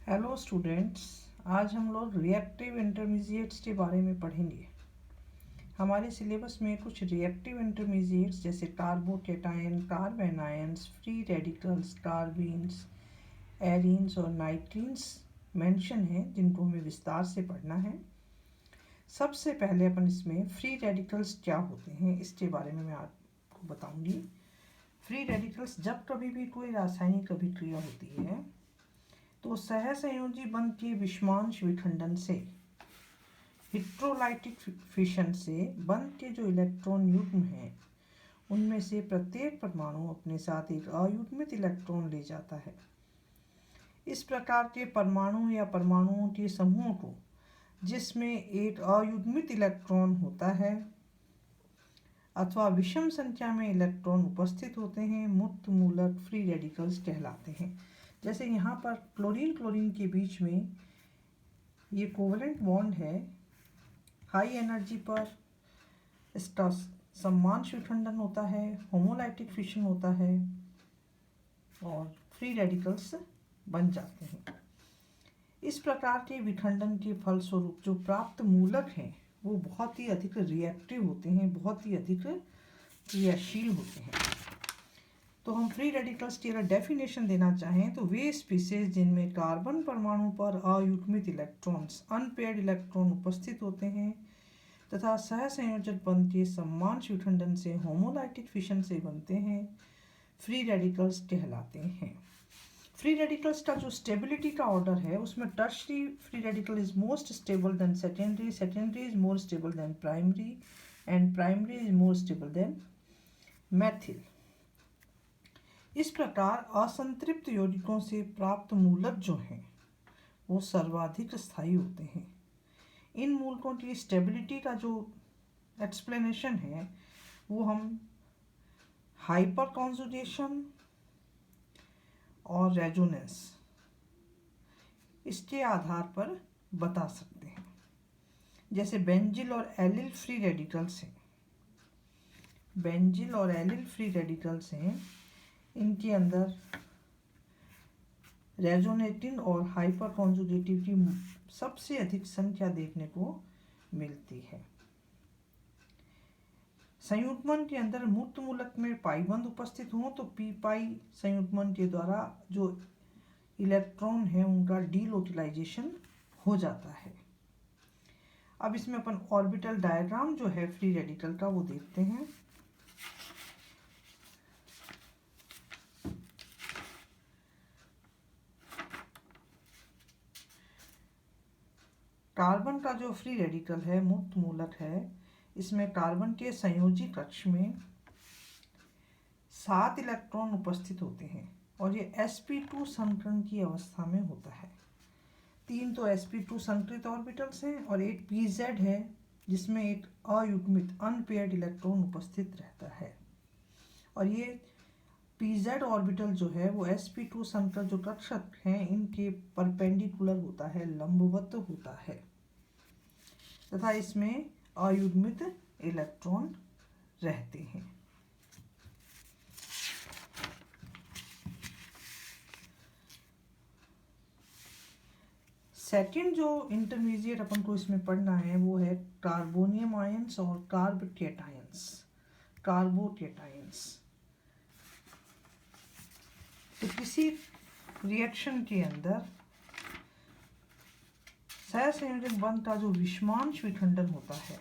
Hello students, आज हम लोग रिएक्टिव इंटरमीडिएट्स के बारे में पढ़ेंगे। हमारे सिलेबस में कुछ रिएक्टिव इंटरमीडिएट्स जैसे कार्बोकेटायन, कार्बेनायंस, फ्री रेडिकल्स, कार्बीन्स, एरीन्स और नाइट्रीन्स मेंशन हैं, जिनको हमें विस्तार से पढ़ना है। सबसे पहले अपन इसमें फ्री रेडिकल्स क्या होते हैं इसके बारे में मैं आपको बताऊंगी। फ्री रेडिकल्स जब कभी भी कोई रासायनिक अभिक्रिया होती है तो सहसंयोजी बंध के विषमांश विखंडन से, इलेक्ट्रोलाइटिक फिशन से बंध के जो इलेक्ट्रॉन युग्म हैं उनमें से प्रत्येक परमाणु अपने साथ एक अयुग्मित इलेक्ट्रॉन ले जाता है। इस प्रकार के परमाणु या परमाणुओं के समूह को, जिसमें एक अयुग्मित इलेक्ट्रॉन होता है अथवा विषम संख्या में इलेक्ट्रॉन उपस्थित होते हैं, मुक्त मूलक फ्री रेडिकल्स कहलाते हैं। जैसे यहाँ पर क्लोरीन क्लोरीन के बीच में ये कोवलेंट बॉन्ड है, हाई एनर्जी पर इसका सम्मांश विखंडन होता है, होमोलाइटिक फिशन होता है और फ्री रेडिकल्स बन जाते हैं। इस प्रकार के विखंडन के फलस्वरूप जो प्राप्त मूलक हैं वो बहुत ही अधिक रिएक्टिव होते हैं, बहुत ही अधिक क्रियाशील होते हैं। तो हम फ्री रेडिकल्स की अगर डेफिनेशन देना चाहें तो वे स्पीसीज जिनमें कार्बन परमाणु पर अयुग्मित इलेक्ट्रॉन्स, अनपेयर्ड इलेक्ट्रॉन उपस्थित होते हैं तथा सहसंयोजक बंध के सम्मांश विखंडन से, होमोलाइटिक फिशन से बनते हैं, फ्री रेडिकल्स कहलाते हैं। फ्री रेडिकल्स का जो स्टेबिलिटी का ऑर्डर है उसमें tertiary free radical is most stable then secondary, secondary is more stable then primary and primary is more stable then Maithil. इस प्रकार असंतृप्त यौगिकों से प्राप्त मूलक जो हैं वो सर्वाधिक स्थायी होते हैं। इन मूलकों की स्टेबिलिटी का जो एक्सप्लेनेशन है वो हम हाइपर कॉन्जुगेशन और रेजोनेंस इसके आधार पर बता सकते हैं। जैसे बेंजिल और एलिल फ्री रेडिकल्स हैं, बेंजिल और एलिल फ्री रेडिकल्स हैं, इनके अंदर रेजोनेटिन और हाइपर कॉन्जुगेटिव की सबसे अधिक संख्या देखने को मिलती है। संयुग्मन के अंदर मुक्त मूलक में पाई बंध उपस्थित हों तो पी पाई संयुग्मन के द्वारा जो इलेक्ट्रॉन है उनका डीलोकेलाइजेशन हो जाता है। अब इसमें अपन ऑर्बिटल डायग्राम जो है फ्री रेडिकल का वो देखते हैं। कार्बन का जो फ्री रेडिकल है, मुक्त मूलक है, इसमें कार्बन के संयोजी कक्ष में 7 इलेक्ट्रॉन उपस्थित होते हैं और ये sp2 संकरण की अवस्था में होता है। 3 तो sp2 संकरित ऑर्बिटल्स हैं और एक pz है जिसमें एक अयुग्मित अनपेयर्ड इलेक्ट्रॉन उपस्थित रहता है। और ये pz ऑर्बिटल जो है वो sp2 संकर जो कक्षक हैं इनके परपेंडिकुलर होता है, लंबवत होता है तथा इसमें अयुग्मित इलेक्ट्रॉन रहते हैं। सेकेंड जो इंटरमीडिएट अपन को इसमें पढ़ना है वो है कार्बोनियम आयंस और कार्बोकेटायंस, कार्बोकेटायंस। तो किसी रिएक्शन के अंदर सहसंयोजक बंध का जो विषमांश विखंडन होता है,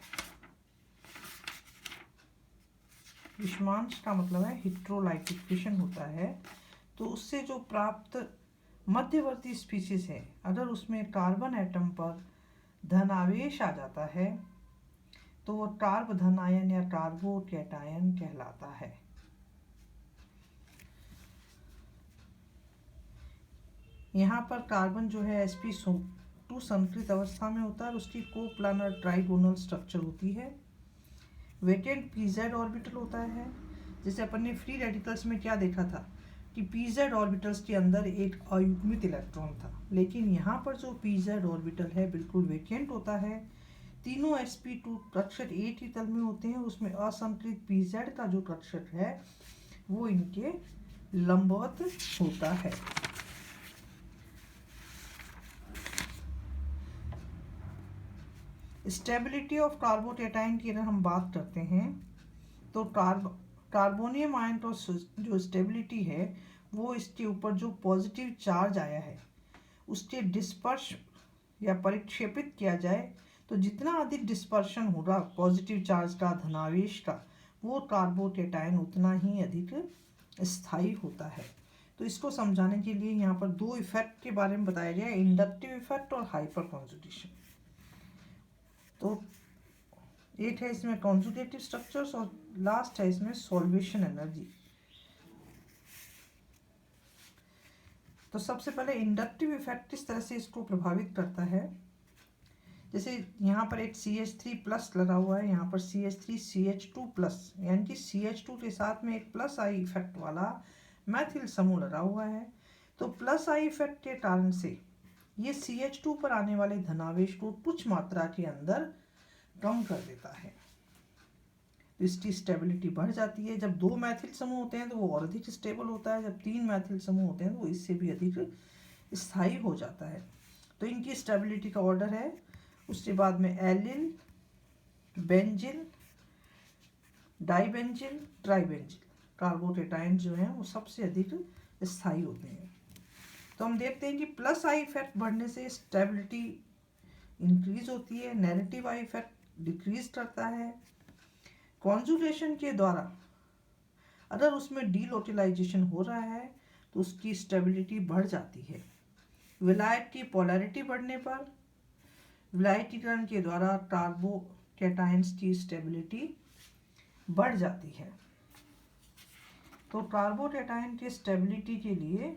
विषमांश का मतलब है इलेक्ट्रोलाइटिक फिशन होता है, तो उससे जो प्राप्त मध्यवर्ती स्पीशीज है अगर उसमें कार्बन एटम पर धन आवेश आ जाता है तो वो कार्ब धन आयन या कार्बोकेटायन कहलाता है। यहाँ पर कार्बन जो है sp2 संकरित अवस्था में होता है और उसकी कोप्लानर ट्राइगोनल स्ट्रक्चर होती है। वेकेंट pz ऑर्बिटल होता है। जैसे अपन ने फ्री रेडिकल्स में क्या देखा था कि pz ऑर्बिटल्स के अंदर एक अयुग्मित इलेक्ट्रॉन था, लेकिन यहाँ पर जो pz ऑर्बिटल है बिल्कुल वेकेंट होता है। तीनों sp2 कक्षक एक ही तल में होते हैं, उसमें असंकरित pz का जो कक्षक है वो इनके लंबवत होता है। स्टेबिलिटी ऑफ कार्बोकेटाइन की अगर हम बात करते हैं तो कार्बोनियम आयन तो जो स्टेबिलिटी है वो इसके ऊपर जो पॉजिटिव चार्ज आया है उसके डिस्पर्श या परिक्षेपित किया जाए तो जितना अधिक डिस्पर्शन होगा पॉजिटिव चार्ज का, धनावेश का, वो कार्बोकेटाइन उतना ही अधिक स्थायी होता है। तो इसको समझाने के लिए यहाँ पर दो इफेक्ट के बारे में बताया गया है, इंडक्टिव इफेक्ट और हाइपर कॉन्जुगेशन। तो एक है इसमें कॉन्जुगेटिव स्ट्रक्चर्स और लास्ट है इसमें सॉल्वेशन एनर्जी। तो सबसे पहले इंडक्टिव इफेक्ट किस तरह से इसको प्रभावित करता है, जैसे यहाँ पर एक CH3+ लगा हुआ है, यहाँ पर CH3CH2+, यानी कि CH2 के साथ में एक प्लस आई इफेक्ट वाला मैथिल समूह लगा हुआ है। तो प्लस आई इफेक्ट के कारण से ये CH2 पर आने वाले धनावेश को कुछ मात्रा के अंदर कम कर देता है, तो इसकी स्टेबिलिटी बढ़ जाती है। जब 2 मैथिल समूह होते हैं तो वो और अधिक स्टेबल होता है, जब 3 मैथिल समूह होते हैं तो वो इससे भी अधिक स्थायी हो जाता है। तो इनकी स्टेबिलिटी का ऑर्डर है। उसके बाद में एलिल, बेंजिल, डाइबेंजिल, ट्राइबेंजिल कार्बोकेटाइन जो हैं वो सबसे अधिक स्थायी होते हैं। तो हम देखते हैं कि प्लस आई इफेक्ट बढ़ने से स्टेबिलिटी इंक्रीज होती है, नेगेटिव आई इफेक्ट डिक्रीज करता है। कॉन्जुगेशन के द्वारा अगर उसमें डीलोकेलाइजेशन हो रहा है तो उसकी स्टेबिलिटी बढ़ जाती है। विलायक की पोलैरिटी बढ़ने पर विलायकीकरण के द्वारा कार्बोकेटाइन्स की स्टेबिलिटी बढ़ जाती है। तो कार्बोकेटाइन की स्टेबिलिटी के लिए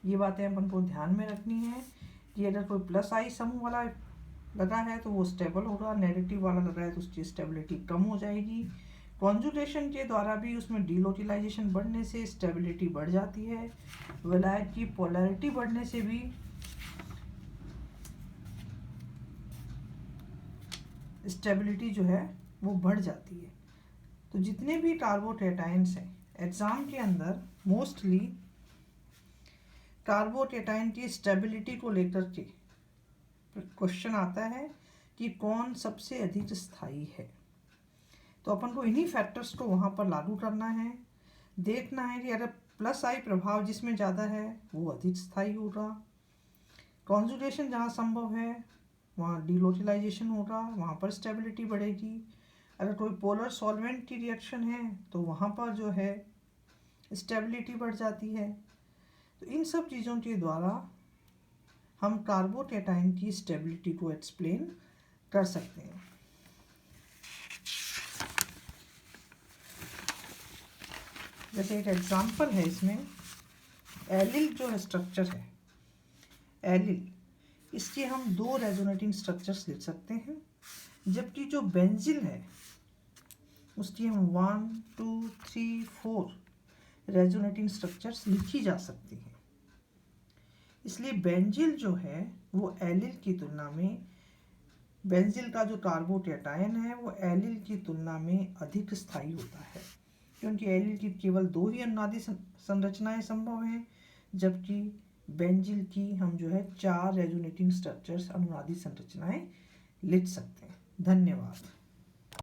ये बातें अपन को ध्यान में रखनी है कि अगर कोई प्लस आई समूह वाला लगा है तो वो स्टेबल होगा, नेगेटिव वाला लगा है तो उसकी स्टेबिलिटी कम हो जाएगी। कॉन्जुगेशन के द्वारा भी उसमें डीलोकेलाइजेशन बढ़ने से स्टेबिलिटी बढ़ जाती है। विलायक की पोलैरिटी बढ़ने से भी स्टेबिलिटी जो है वो बढ़ जाती है। तो जितने भी कार्बोकेटाइन्स हैं, एग्जाम के अंदर मोस्टली कार्बोकेटाइन की स्टेबिलिटी को लेकर के क्वेश्चन आता है कि कौन सबसे अधिक स्थायी है। तो अपन को इन्हीं फैक्टर्स को वहाँ पर लागू करना है, देखना है कि अगर प्लस आई प्रभाव जिसमें ज़्यादा है वो अधिक स्थायी होगा, कॉन्जुगेशन जहाँ संभव है वहाँ डीलोकेलाइजेशन होगा, वहाँ पर स्टेबिलिटी बढ़ेगी। अगर कोई पोलर सॉल्वेंट की रिएक्शन है तो वहाँ पर जो है स्टेबिलिटी बढ़ जाती है। तो इन सब चीज़ों के द्वारा हम कार्बोकेटाइन की स्टेबिलिटी को एक्सप्लेन कर सकते हैं। जैसे एक एग्जांपल है इसमें, एलिल जो स्ट्रक्चर है, एलिल इसके हम 2 रेजोनेटिंग स्ट्रक्चर्स लिख सकते हैं, जबकि जो बेंजिल है उसकी हम 1, 2, 3, 4 रेजोनेटिंग स्ट्रक्चर्स लिखी जा सकती हैं। इसलिए बेंजिल जो है वो एलिल की तुलना में, बेंजिल का जो कार्बोकेटाइन है वो एलिल की तुलना में अधिक स्थायी होता है, क्योंकि एलिल की केवल 2 ही अनुनादी संरचनाएं संभव हैं, जबकि बेंजिल की हम जो है 4 रेजोनेटिंग स्ट्रक्चर्स अनुनादी संरचनाएं लिख सकते हैं। धन्यवाद।